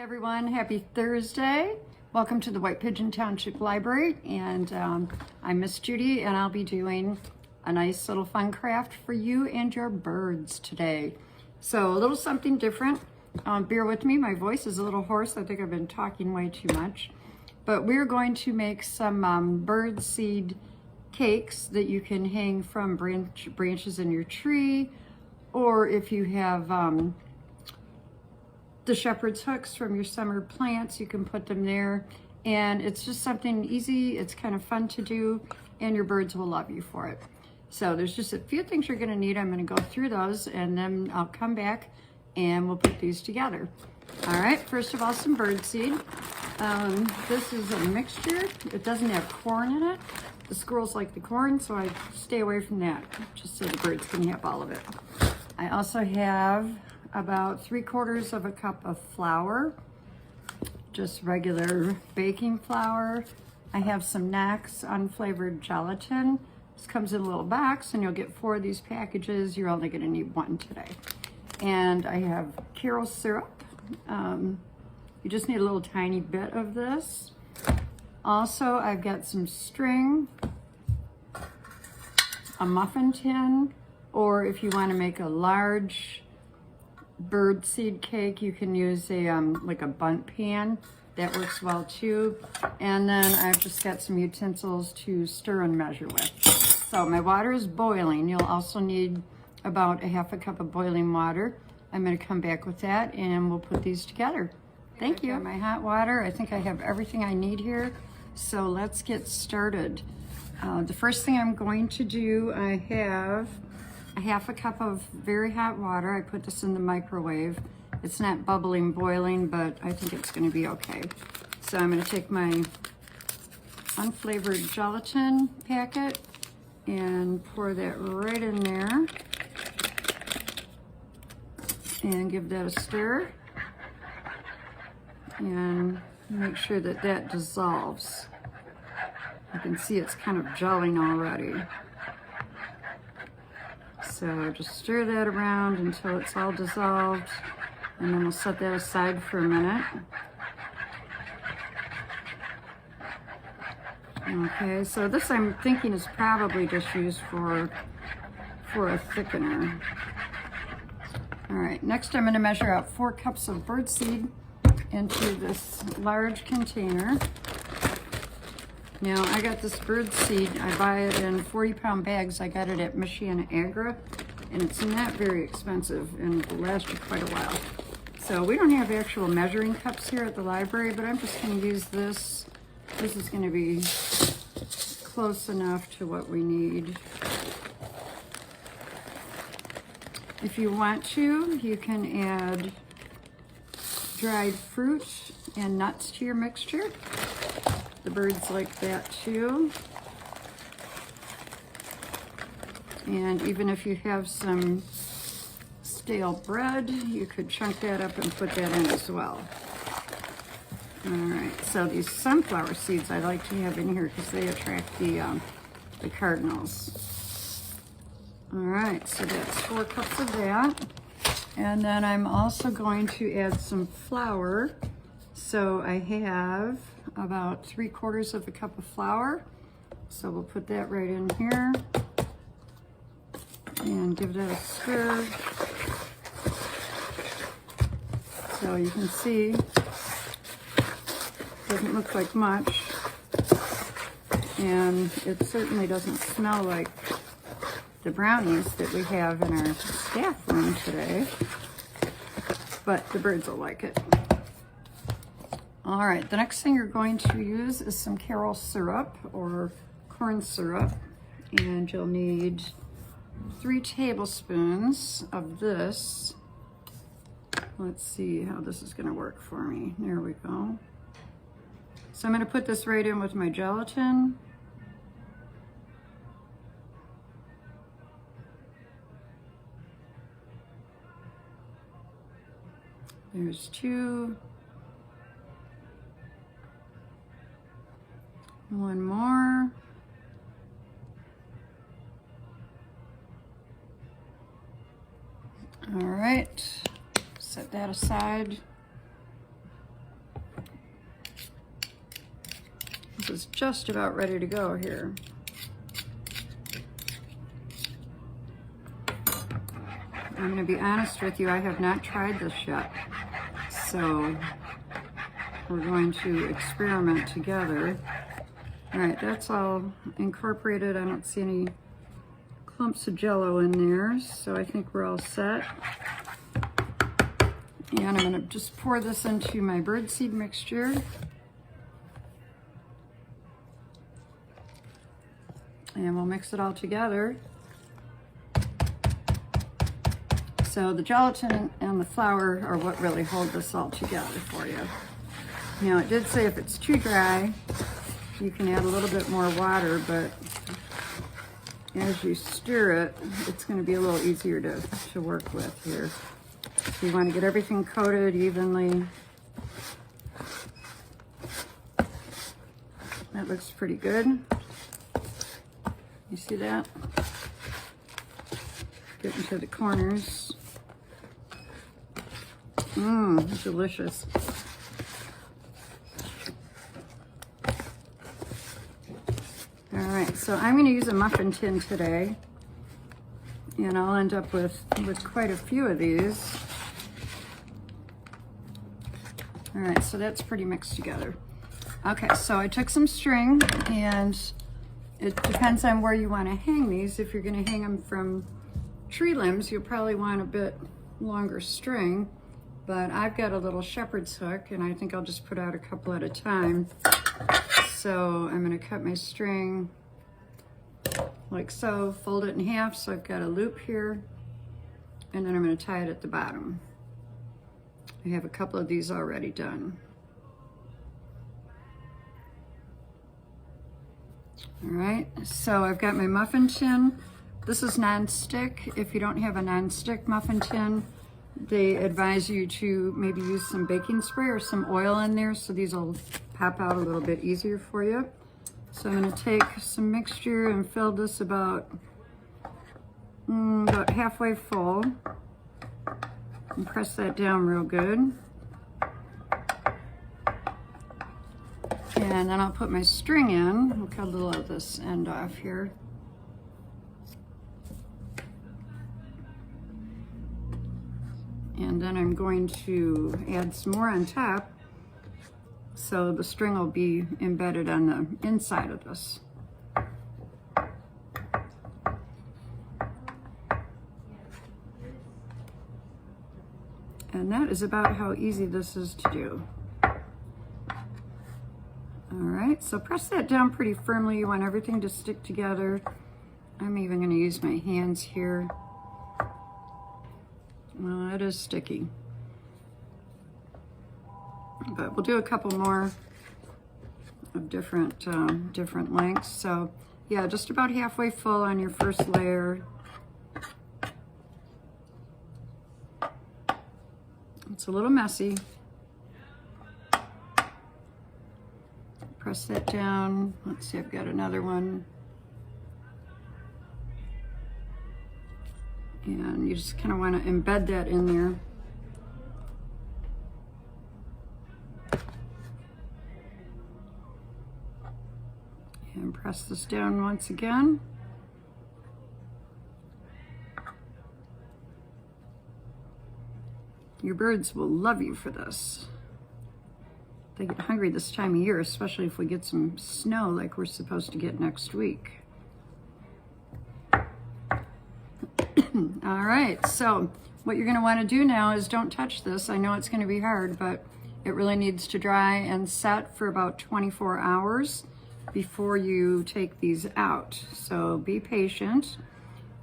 Everyone, happy Thursday. Welcome to the White Pigeon Township Library, and I'm Miss Judy, and I'll be doing a nice little fun craft for you and your birds today. So a little something different. Bear with me, my voice is a little hoarse. I think I've been talking way too much. But we're going to make some bird seed cakes that you can hang from branches in your tree, or if you have the shepherd's hooks from your summer plants, you can put them there. And it's just something easy, it's kind of fun to do, and your birds will love you for it. So there's just a few things you're gonna need. I'm gonna go through those and then I'll come back and we'll put these together. All right, first of all, some bird seed. This is a mixture. It doesn't have corn in it. The squirrels like the corn, so I stay away from that, just so the birds can have all of it. I also have about 3/4 of a cup of flour, just regular baking flour. I have some Knox unflavored gelatin. This comes in a little box and you'll get 4 of these packages. You're only gonna need 1 today. And I have Carol syrup. You just need a little tiny bit of this. Also, I've got some string, a muffin tin, or if you wanna make a large bird seed cake, you can use a like a bundt pan. That works well too. And then I've just got some utensils to stir and measure with. So my water is boiling. You'll also need about a 1/2 cup of boiling water. I'm going to come back with that and we'll put these together. Thank you. My hot water. I think I have everything I need here. So let's get started. The first thing I'm going to do, I have a 1/2 cup of very hot water. I put this in the microwave. It's not bubbling, boiling, but I think it's gonna be okay. So I'm gonna take my unflavored gelatin packet and pour that right in there and give that a stir and make sure that that dissolves. You can see it's kind of gelling already. So just stir that around until it's all dissolved, and then we'll set that aside for a minute. Okay, so this I'm thinking is probably just used for a thickener. All right, next I'm gonna measure out 4 cups of birdseed into this large container. Now, I got this bird seed, I buy it in 40-pound bags. I got it at Michiana Agra, and it's not very expensive and will last you quite a while. So we don't have actual measuring cups here at the library, but I'm just gonna use this. This is gonna be close enough to what we need. If you want to, you can add dried fruit and nuts to your mixture. The birds like that too. And even if you have some stale bread, you could chunk that up and put that in as well. All right, so these sunflower seeds I like to have in here because they attract the cardinals. All right, so that's 4 cups of that. And then I'm also going to add some flour. So I have about 3/4 of a cup of flour. So we'll put that right in here and give that a stir. So you can see, doesn't look like much, and it certainly doesn't smell like the brownies that we have in our staff room today, but the birds will like it. All right, the next thing you're going to use is some Carol syrup or corn syrup, and you'll need 3 tablespoons of this. Let's see how this is gonna work for me. There we go. So I'm gonna put this right in with my gelatin. There's 2. 1 more. All right, set that aside. this is just about ready to go here. I'm going to be honest with you, I have not tried this yet. So we're going to experiment together. All right, that's all incorporated. I don't see any clumps of Jell-O in there, so I think we're all set. And I'm going to just pour this into my birdseed mixture. And we'll mix it all together. So the gelatin and the flour are what really hold this all together for you. Now it did say if it's too dry, you can add a little bit more water, but as you stir it, it's going to be a little easier to work with here. So you want to get everything coated evenly. That looks pretty good. You see that? Getting to the corners. Mmm, delicious. All right, so I'm going to use a muffin tin today, and I'll end up with quite a few of these. All right, so that's pretty mixed together. Okay, so I took some string, and it depends on where you want to hang these. If you're going to hang them from tree limbs, you'll probably want a bit longer string, but I've got a little shepherd's hook, and I think I'll just put out a couple at a time. So I'm going to cut my string like so, fold it in half so I've got a loop here, and then I'm going to tie it at the bottom. I have a couple of these already done. All right, so I've got my muffin tin. This is non-stick. If you don't have a non-stick muffin tin, they advise you to maybe use some baking spray or some oil in there so these will pop out a little bit easier for you. So I'm going to take some mixture and fill this about halfway full and press that down real good. And then I'll put my string in. We'll cut a little of this end off here. And then I'm going to add some more on top, so the string will be embedded on the inside of this. And that is about how easy this is to do. All right, so press that down pretty firmly. You want everything to stick together. I'm even going to use my hands here. Well, it is sticky. But we'll do a couple more of different lengths. So yeah, just about halfway full on your first layer. It's a little messy. Press that down. Let's see, I've got another one. And you just kind of want to embed that in there. And press this down once again. Your birds will love you for this. They get hungry this time of year, especially if we get some snow like we're supposed to get next week. All right, so what you're going to want to do now is don't touch this. I know it's going to be hard, but it really needs to dry and set for about 24 hours before you take these out. So be patient,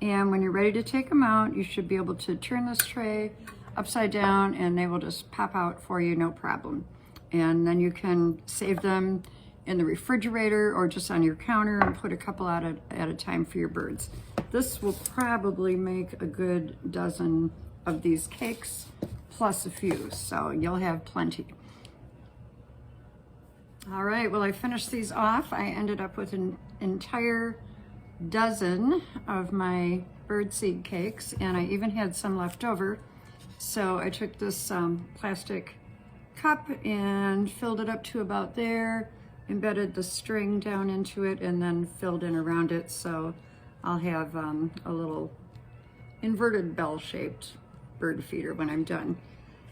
and when you're ready to take them out, you should be able to turn this tray upside down and they will just pop out for you, no problem. And then you can save them in the refrigerator or just on your counter and put a couple out at a time for your birds. This will probably make a good dozen of these cakes plus a few, so you'll have plenty. All right, well, I finished these off. I ended up with an entire dozen of my birdseed cakes, and I even had some left over. So I took this plastic cup and filled it up to about there, embedded the string down into it and then filled in around it. So I'll have a little inverted bell-shaped bird feeder when I'm done.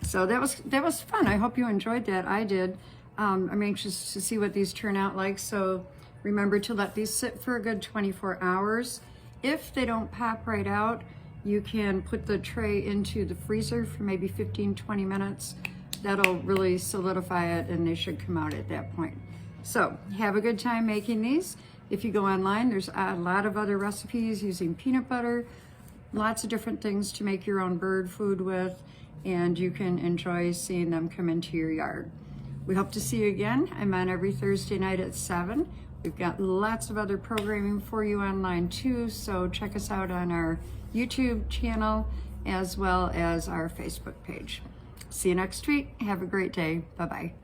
So that was fun. I hope you enjoyed that. I did. I'm anxious to see what these turn out like. So remember to let these sit for a good 24 hours. If they don't pop right out, you can put the tray into the freezer for maybe 15-20 minutes. That'll really solidify it and they should come out at that point. So have a good time making these. If you go online, there's a lot of other recipes using peanut butter, lots of different things to make your own bird food with, and you can enjoy seeing them come into your yard. We hope to see you again. I'm on every Thursday night at 7. We've got lots of other programming for you online too, so check us out on our YouTube channel as well as our Facebook page. See you next week. Have a great day. Bye-bye.